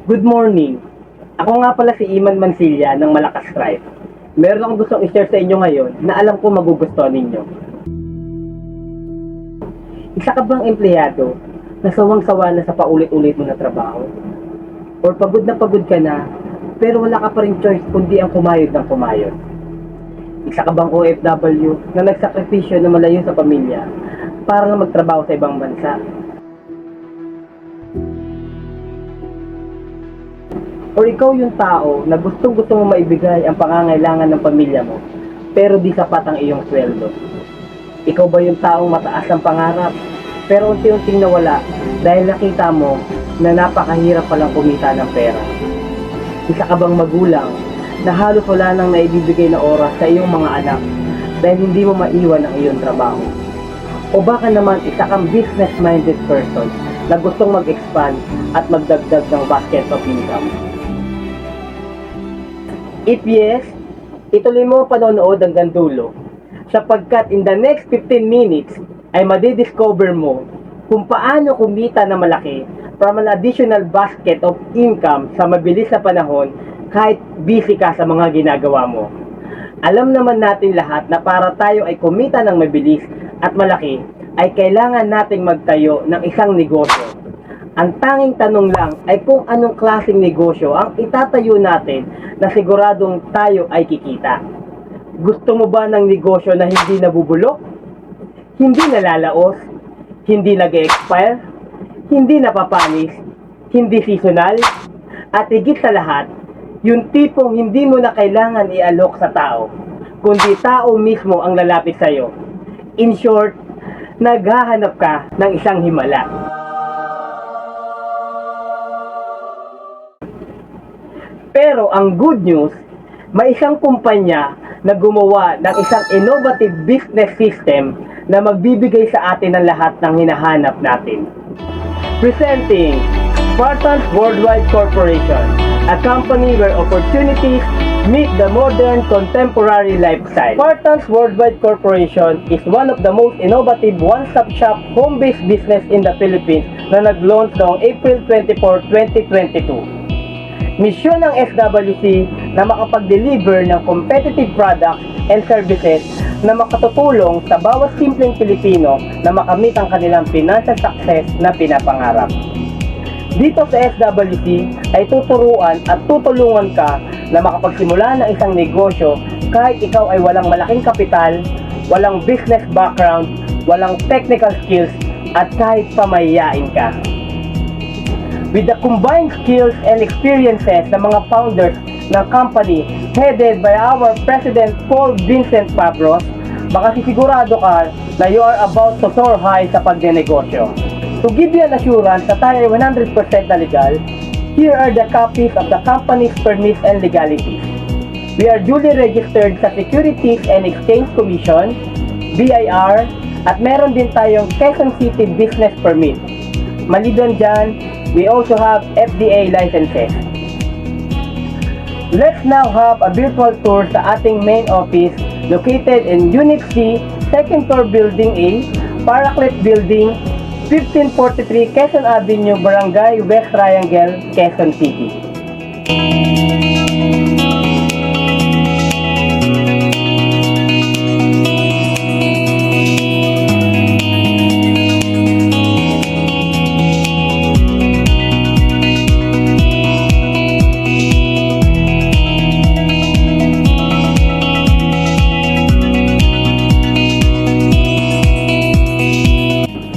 Good morning. Ako nga pala si Iman Mansilla ng Malakas Tribe. Meron akong gustong i-share sa inyo ngayon na alam ko magugustuhan ninyo. Isa ka bang empleyado na sawang-sawa na sa paulit-ulit mo na trabaho? Or pagod na pagod ka na, pero wala ka pa rin choice kundi ang kumayod ng kumayod? Isa ka bang OFW na nagsakripisyo na malayo sa pamilya para lang magtrabaho sa ibang bansa? O ikaw yung tao na gustong-gusto mo maibigay ang pangangailangan ng pamilya mo, pero di sapat ang iyong sweldo? Ikaw ba yung taong mataas ang pangarap, pero unti-unting nawala dahil nakita mo na napakahirap palang kumita ng pera? Isa ka bang magulang na halos wala nang naibibigay na oras sa iyong mga anak dahil hindi mo maiwan ang iyong trabaho? O baka naman isa kang business-minded person na gustong mag-expand at magdagdag ng basket of income? If yes, ituloy mo panonood hanggang dulo sapagkat in the next 15 minutes ay madidiscover mo kung paano kumita na malaki from an additional basket of income sa mabilis na panahon kahit busy ka sa mga ginagawa mo. Alam naman natin lahat na para tayo ay kumita ng mabilis at malaki ay kailangan nating magtayo ng isang negosyo. Ang tanging tanong lang ay kung anong klaseng negosyo ang itatayo natin na siguradong tayo ay kikita. Gusto mo ba ng negosyo na hindi nabubulok? Hindi nalalaos? Hindi nag-expire? Hindi napapanis? Hindi seasonal? At higit sa lahat, yung tipong hindi mo na kailangan i-alok sa tao, kundi tao mismo ang lalapit sa'yo. In short, naghahanap ka ng isang himala. Pero ang good news, may isang kumpanya na gumawa ng isang innovative business system na magbibigay sa atin ng lahat ng hinahanap natin. Presenting Spartans Worldwide Corporation, a company where opportunities meet the modern contemporary lifestyle. Spartans Worldwide Corporation is one of the most innovative one-stop shop home-based business in the Philippines na nag-launch noong April 24, 2022. Misyon ng SWC na makapag-deliver ng competitive products and services na makatutulong sa bawat simpleng Pilipino na makamit ang kanilang financial success na pinapangarap. Dito sa SWC ay tuturuan at tutulungan ka na makapagsimula ng isang negosyo kahit ikaw ay walang malaking kapital, walang business background, walang technical skills at kahit pamahiyain ka. With the combined skills and experiences ng mga founders ng company headed by our President Paul Vincent Pabros, makasisigurado ka na you are about to soar high sa pagnenegosyo. To give you an assurance na tayo ay 100% na legal, here are the copies of the company's permits and legalities. We are duly registered sa Securities and Exchange Commission, BIR, at meron din tayong Quezon City Business Permit. Maliban dyan, we also have FDA licenses. Let's now have a virtual tour sa ating main office located in Unit C, 2nd floor Building A, Paraclet Building, 1543 Quezon Avenue, Barangay West Triangle, Quezon City.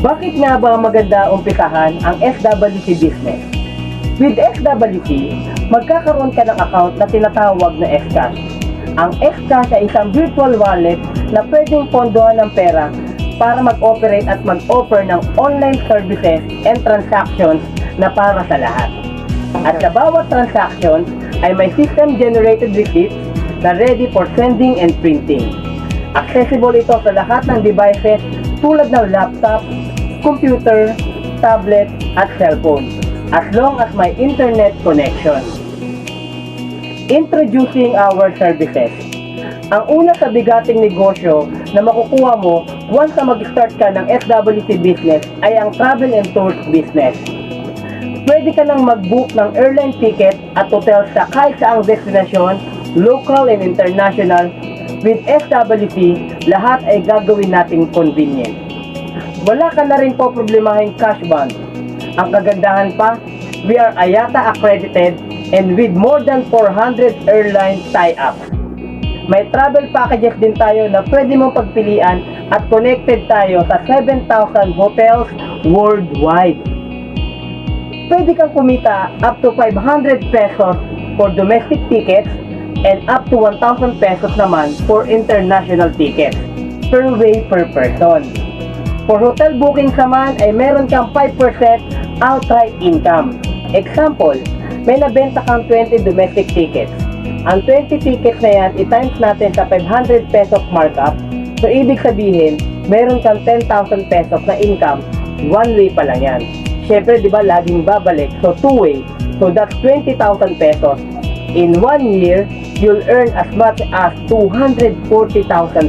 Bakit nga ba maganda umpisahan ang SWC business? With SWC, magkakaroon ka ng account na tinatawag na Xcash. Ang Xcash ay isang virtual wallet na pwedeng pondohan ng pera para mag-operate at mag-offer ng online services and transactions na para sa lahat. At sa bawat transaction ay may system-generated receipts na ready for sending and printing. Accessible ito sa lahat ng devices tulad ng laptop, computer, tablet, at cellphone, as long as may internet connection. Introducing our services. Ang una sa bigating negosyo na makukuha mo once na mag-start ka ng SWC business ay ang travel and tours business. Pwede ka nang mag-book ng airline ticket at hotel sa kahit saang destinasyon, local and international. With SWC, lahat ay gagawin nating convenient. Wala ka na rin po problemahin cash bond. Ang kagandahan pa, we are IATA accredited and with more than 400 airline tie-ups. May travel packages din tayo na pwede mong pagpilian at connected tayo sa 7,000 hotels worldwide. Pwede kang kumita up to 500 pesos for domestic tickets and up to 1,000 pesos naman for international tickets per way per person. For hotel bookings naman ay meron kang 5% outright income. Example, may nabenta kang 20 domestic tickets. Ang 20 tickets na yan, i-times natin sa 500 pesos markup. So, ibig sabihin, meron kang 10,000 pesos na income. One way pa lang yan. Siyempre, di ba, laging babalik. So, two way. So, that's 20,000 pesos. In 1 year, you'll earn as much as 240,000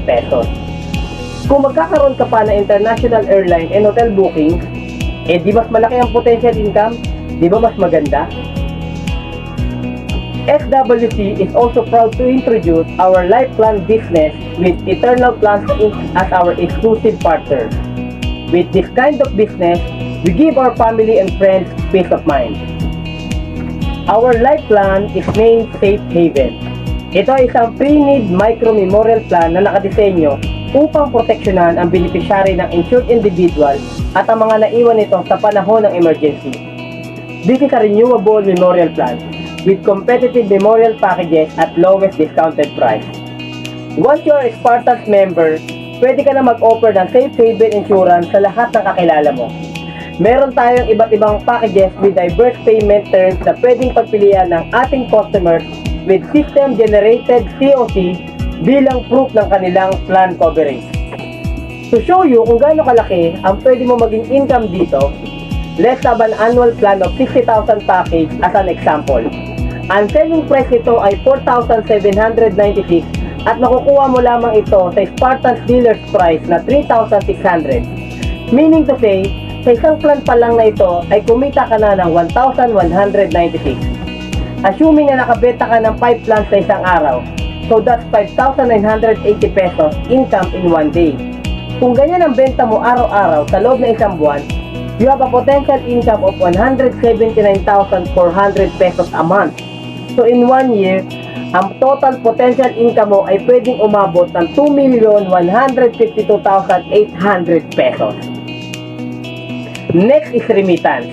pesos. Kung magkakaroon ka pa ng international airline and hotel bookings, di mas malaki ang potential income? Di ba mas maganda? SWC is also proud to introduce our life plan business with Eternal Plans Inc. as our exclusive partner. With this kind of business, we give our family and friends peace of mind. Our life plan is named Safe Haven. Ito ay isang pre-need micro-memorial plan na nakadisenyo upang proteksyonan ang beneficiary ng insured individual at ang mga naiwan nito sa panahon ng emergency. This is a renewable memorial plan with competitive memorial packages at lowest discounted price. Once you are a Spartans member, pwede ka na mag-offer ng Safe Haven insurance sa lahat ng kakilala mo. Meron tayong iba't ibang packages with diverse payment terms na pwedeng pagpilian ng ating customers with system-generated COC bilang proof ng kanilang plan coverage. To show you kung gaano kalaki ang pwede mo maging income dito, let's have an annual plan of 60,000 package as an example. Ang selling price nito ay 4,796 at makukuha mo lamang ito sa Spartans dealer's price na 3,600. Meaning to say, sa isang plan pa lang na ito ay kumita ka na ng 1,196. Assuming na nakabenta ka ng 5 plans sa isang araw, so that's 5,980 pesos income in 1 day. Kung ganyan ang benta mo araw-araw sa loob ng isang buwan, you have a potential income of 179,400 pesos a month. So in 1 year, ang total potential income mo ay pwedeng umabot ng 2,152,800 pesos. Next is remittance.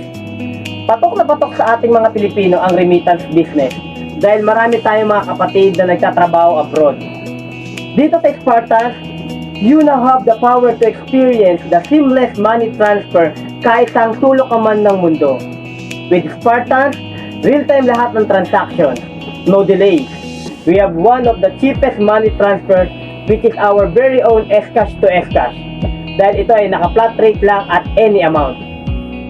Patok na patok sa ating mga Pilipino ang remittance business dahil marami tayong mga kapatid na nagtatrabaho abroad. Dito sa Spartans, you now have the power to experience the seamless money transfer kahit saang sulok ka man ng mundo. With Spartans, real-time lahat ng transactions, no delays. We have one of the cheapest money transfers which is our very own Scash to Scash dahil ito ay naka-flat rate lang at any amount.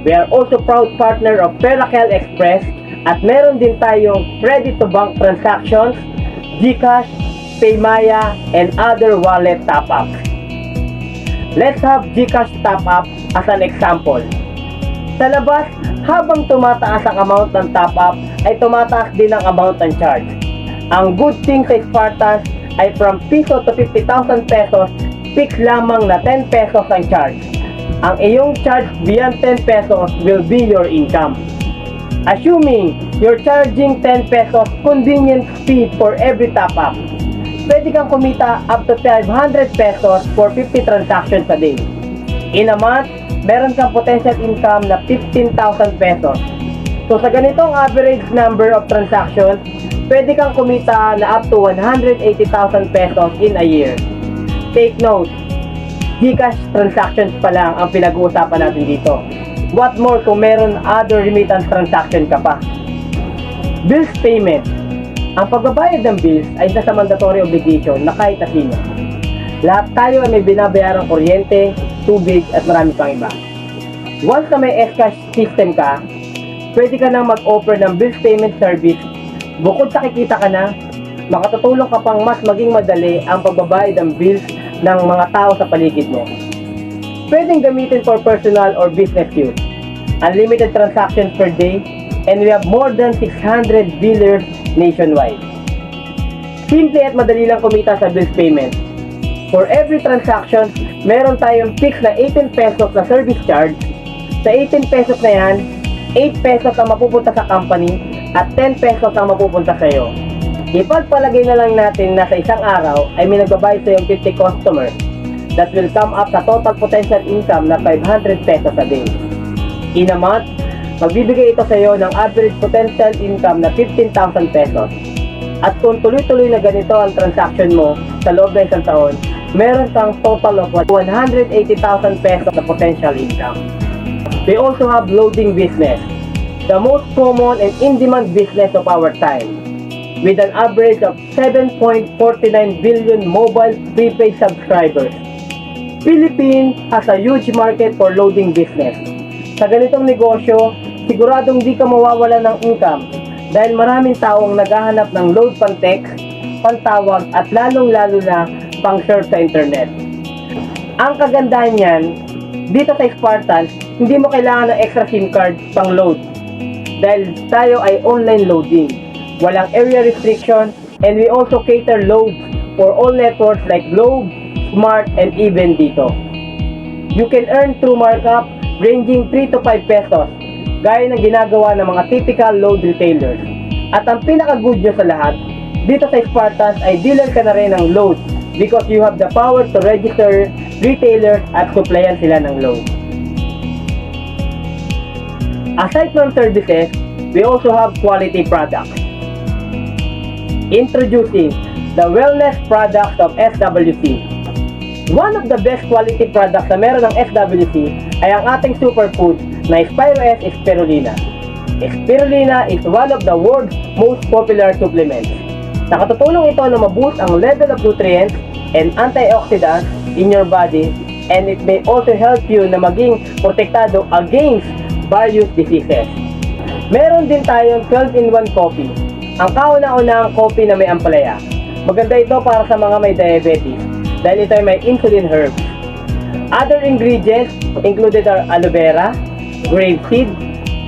We are also proud partner of Perakel Express at meron din tayong credit-to-bank transactions, GCash, Paymaya, and other wallet top-ups. Let's have GCash top-up as an example. Sa labas, habang tumataas ang amount ng top-up, ay tumataas din ang amount ng charge. Ang good thing sa Spartans ay from piso to 50,000 pesos, fix lamang na 10 pesos ang charge. Ang iyong charge beyond 10 pesos will be your income. Assuming you're charging 10 pesos convenience fee for every top-up, pwede kang kumita up to 500 pesos for 50 transactions a day. In a month, meron kang potential income na 15,000 pesos. So sa ganitong average number of transactions, pwede kang kumita na up to 180,000 pesos in a year. Take note, GCash transactions pa lang ang pinag-uusapan natin dito. What more kung meron other remittance transaction ka pa? Bills payment. Ang pagbabayad ng bills ay isa sa mandatory obligation na kahit na sino. Lahat tayo ay may binabayarang kuryente, tubig at marami pang iba. Once na may Scash system ka, pwede ka nang mag-offer ng bills payment service. Bukod sa kikita ka na, makatutulong ka pang mas maging madali ang pagbabayad ng bills ng mga tao sa paligid mo. Pwedeng gamitin for personal or business use. unlimited transactions per day, and we have more than 600 billers nationwide. Simple at madali lang kumita sa bills payment. For every transaction, meron tayong fixed na 18 pesos na service charge. Sa 18 pesos na yan, 8 pesos ang mapupunta sa company at 10 pesos ang mapupunta sa iyo. Ipagpalagay na lang natin na sa isang araw ay may nagbabayad sa iyong 50 customers. That will come up sa total potential income na 500 pesos a day. In a month, magbibigay ito sa iyo ng average potential income na 15,000 pesos. At kung tuloy-tuloy na ganito ang transaction mo sa loob ng isang taon, meron kang total of 180,000 pesos na potential income. We also have loading business, the most common and in-demand business of our time, with an average of 7.49 billion mobile prepaid subscribers. Philippines has a huge market for loading business. Sa ganitong negosyo, siguradong di ka mawawala ng income dahil maraming taong naghahanap ng load pan-text, pantawag at lalong-lalo na pang-surf sa internet. Ang kagandahan niyan, dito sa Spartans, hindi mo kailangan ng extra SIM card pang load dahil tayo ay online loading. Walang area restriction and we also cater loads for all networks like Globe, Smart, and even dito. You can earn through markup ranging 3 to 5 pesos gaya ng ginagawa ng mga typical load retailers. At ang pinaka-good news sa lahat, dito sa Spartans ay dealer ka na rin ng load because you have the power to register retailers at supplyan sila ng load. Aside from services, we also have quality products. Introducing the wellness products of SWC. One of the best quality products na meron ng SWC ay ang ating superfood na Spiro S Spirulina. Spirulina is one of the world's most popular supplements. Nakatutulong ito na ma-boost ang level of nutrients and antioxidants in your body, and it may also help you na maging protektado against various diseases. Meron din tayong 12-in-1 coffee. Ang kauna-unahang coffee na may ampalaya. Maganda ito para sa mga may diabetes dahil ito ay may insulin herbs. Other ingredients included are aloe vera, grapeseed,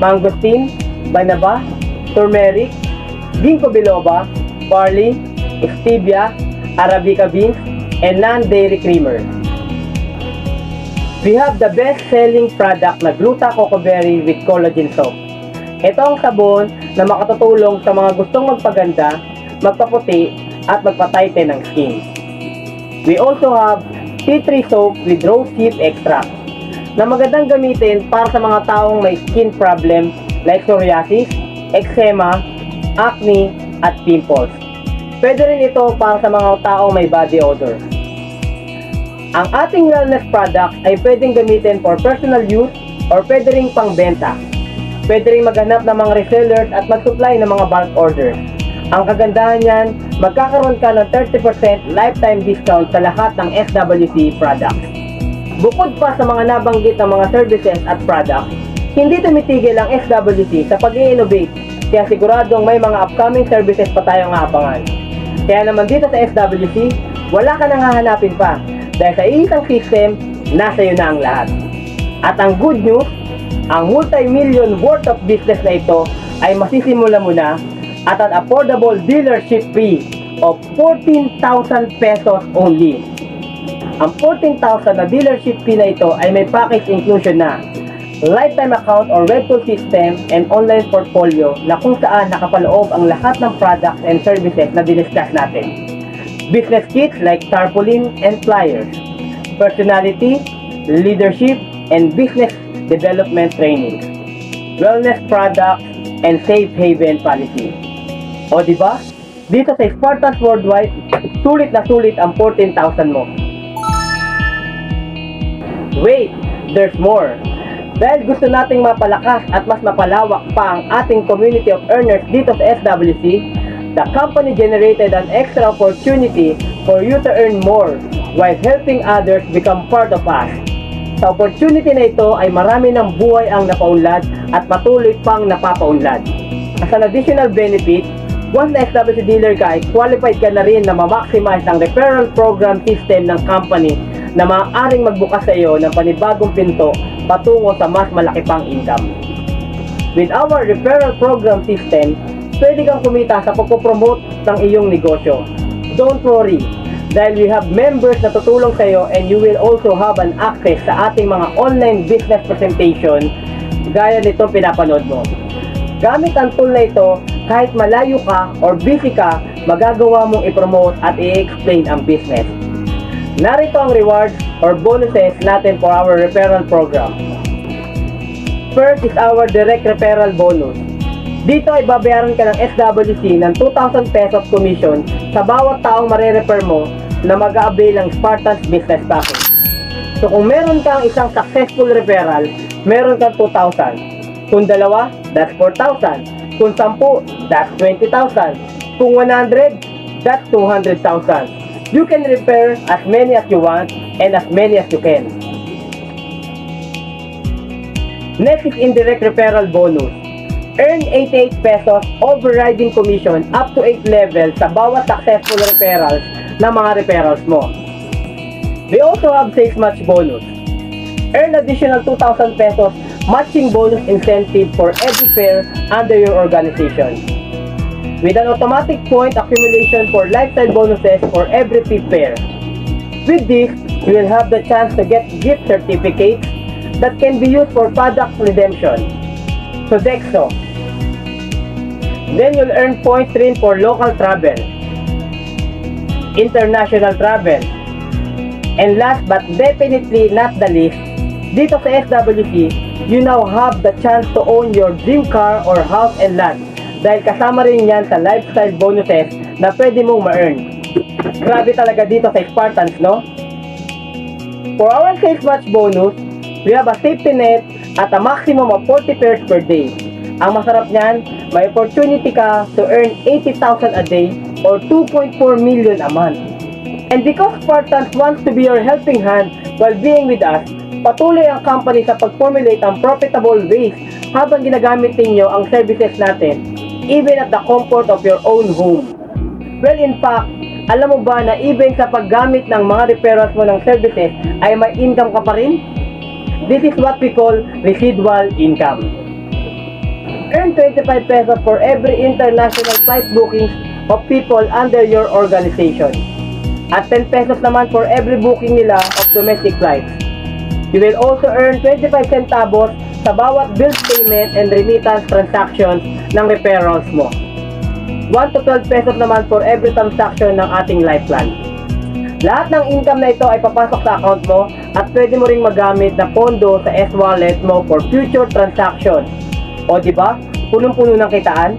mangosteen, banaba, turmeric, ginkgo biloba, barley, stevia, arabica beans, and non-dairy creamer. We have the best-selling product na Gluta Coco Berry with Collagen Soap. Ito ang sabon na makatutulong sa mga gustong magpaganda, magpaputi, at magpa-tighten ng skin. We also have tea tree soap with rose hip extract na magandang gamitin para sa mga taong may skin problem like psoriasis, eczema, acne, at pimples. Pwede rin ito para sa mga taong may body odor. Ang ating wellness products ay pwedeng gamitin for personal use or pwede rin pangbenta. Pwede rin maghanap ng mga resellers at mag-supply ng mga bulk orders. Ang kagandahan niyan, magkakaroon ka ng 30% lifetime discount sa lahat ng SWC products. Bukod pa sa mga nabanggit ng mga services at products, hindi tumitigil ang SWC sa pag-i-innovate, kaya siguradong may mga upcoming services pa tayong aabangan. Kaya naman dito sa SWC, wala ka nang hahanapin pa dahil sa isang system, nasa iyo na ang lahat. At ang good news, ang multi-million worth of business na ito ay masisimula mo na at an affordable dealership fee of 14,000 pesos only. Ang 14,000 na dealership fee na ito ay may package inclusion na lifetime account or webtool system and online portfolio na kung saan nakapaloob ang lahat ng products and services na diniscuss natin. Business kits like tarpaulin and flyers, personality, leadership, and business development training, wellness products, and safe haven policy. O diba? Dito sa Spartans Worldwide, sulit na sulit ang 14,000 mo. Wait, there's more. Dahil gusto nating mapalakas at mas mapalawak pa ang ating community of earners dito sa SWC, the company generated an extra opportunity for you to earn more while helping others become part of us. Sa opportunity na ito ay marami ng buhay ang napaunlad at patuloy pang napapaunlad. As an additional benefit, once na SWC dealer ka ay qualified ka na rin na ma-maximize ang referral program system ng company na maaaring magbukas sa iyo ng panibagong pinto patungo sa mas malaki pang income. With our referral program system, pwede kang kumita sa pagpopromote ng iyong negosyo. Don't worry, dahil we have members na tutulong sa iyo and you will also have an access sa ating mga online business presentation gaya nitong pinapanood mo. Gamit ang tool na ito, kahit malayo ka or busy ka, magagawa mong i-promote at i-explain ang business. Narito ang rewards or bonuses natin for our referral program. First is our direct referral bonus. Dito ay babayaran ka ng SWC ng 2,000 pesos commission sa bawat taong marirefer mo na mag-a-avail ng Spartan's Business Package. So kung meron kang isang successful referral, meron kang 2,000. Kung dalawa, that's 4,000. Kung 10, that's 20,000. Kung 100, that's 200,000. You can refer as many as you want and as many as you can. Next is indirect referral bonus. Earn 88 pesos overriding commission up to 8 levels sa bawat successful referrals ng mga referrals mo. We also have sales match bonus. Earn additional 2,000 pesos matching bonus incentive for every pair under your organization. With an automatic point accumulation for lifestyle bonuses for every fifth pair. With this, you will have the chance to get gift certificates that can be used for product redemption. So Dexo. Then you'll earn points rin for local travel, international travel, and last but definitely not the least, dito sa SWC, you now have the chance to own your dream car or house and land dahil kasama rin yan sa lifestyle bonuses na pwede mong ma-earn. Grabe talaga dito sa Spartans, no? For our sales match bonus, we have a safety net at a maximum of 40 pairs per day. Ang masarap niyan, may opportunity ka to earn 80,000 a day or 2.4 million a month. And because Spartans wants to be your helping hand while being with us, patuloy ang company sa pag-formulate ang profitable ways habang ginagamit ninyo ang services natin, even at the comfort of your own home. Well, in fact, alam mo ba na even sa paggamit ng mga referrals mo ng services ay may income ka pa rin? This is what we call residual income. Earn 25 pesos for every international flight bookings of people under your organization. At 10 pesos naman for every booking nila of domestic flights. You will also earn 25 centavos sa bawat bill payment and remittance transactions ng referrals mo. 1 to 12 pesos naman for every transaction ng ating life plan. Lahat ng income na ito ay papasok sa account mo at pwede mo ring magamit na pondo sa S-Wallet mo for future transactions. O diba? Punong-puno ng kitaan?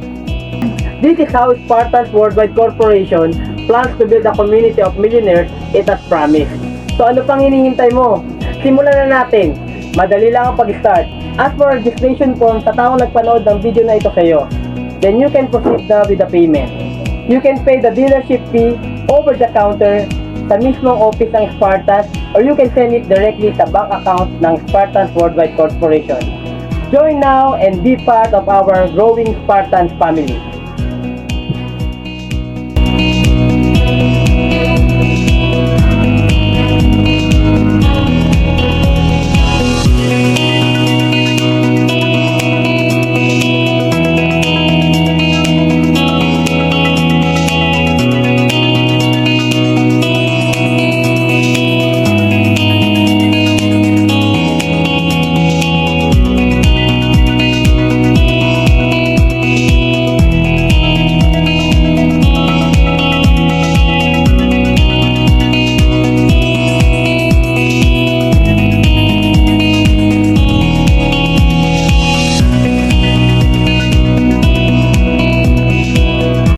This is how Spartans Worldwide Corporation plans to build a community of millionaires it has promised. So ano pang hinihintay mo? Simulan na natin. Madali lang ang pag-start. Ask for registration form sa taong nagpanood ng video na ito sa iyo. Then you can proceed na with the payment. You can pay the dealership fee over the counter sa mismong office ng Spartans or you can send it directly sa bank account ng Spartans Worldwide Corporation. Join now and be part of our growing Spartans family.